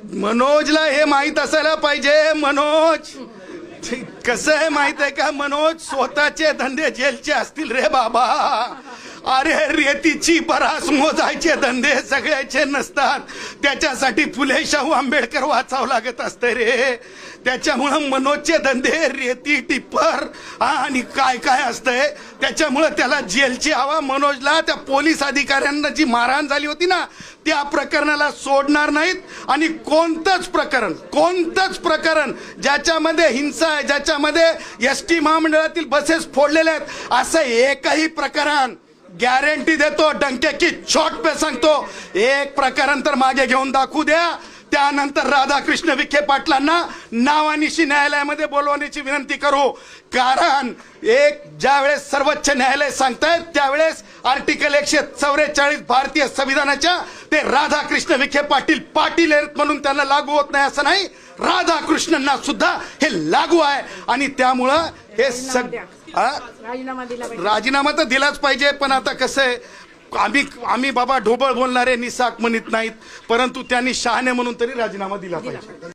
मनोजला हे माहित असायला पाहिजे. मनोज कसं आहे माहित आहे का, मनोज स्वतःचे धंदे जेलचे असतील रे बाबा. अरे रेतीची बरास मोजायचे धंदे सगळ्याचे नसतात. त्याच्यासाठी फुले शाहू आंबेडकर वाचावं लागत असते रे. त्याच्यामुळं मनोजचे धंदे रेती टिप्पर आणि काय काय असतंय. त्याच्यामुळं त्याला जेलची हवा. मनोजला त्या पोलीस अधिकाऱ्यांना जी मारहाण झाली होती ना, त्या प्रकरणाला सोडणार नाहीत. आणि कोणतंच प्रकरण ज्याच्यामध्ये हिंसा आहे, ज्याच्यामध्ये एसटी महामंडळातील बसेस फोडलेल्या आहेत, असं एकही प्रकरण गॅरंटी देतो, डंके की चोट पे सांगतो, एक प्रकरण तर मागे घेऊन दाखवू द्या. त्यानंतर राधाकृष्ण विखे पाटलांना नावानिशी न्यायालयामध्ये बोलवण्याची विनंती करू. कारण ज्यावेळेस सर्वोच्च न्यायालय सांगतायत त्यावेळेस आर्टिकल 144 भारतीय संविधानाच्या ते राधाकृष्ण विखे पाटील म्हणून त्यांना लागू होत नाही असं नाही, राधाकृष्णनना सुद्धा हे लागू आहे. आणि त्यामुळं हे राजीनामा तर दिलाच पाहिजे. पण आता कसं आहे, आम्ही बाबा ढोबळ बोलणारे निसाक म्हणत नाहीत, परंतु त्यांनी शहाणे म्हणून तरी राजीनामा दिला पाहिजे.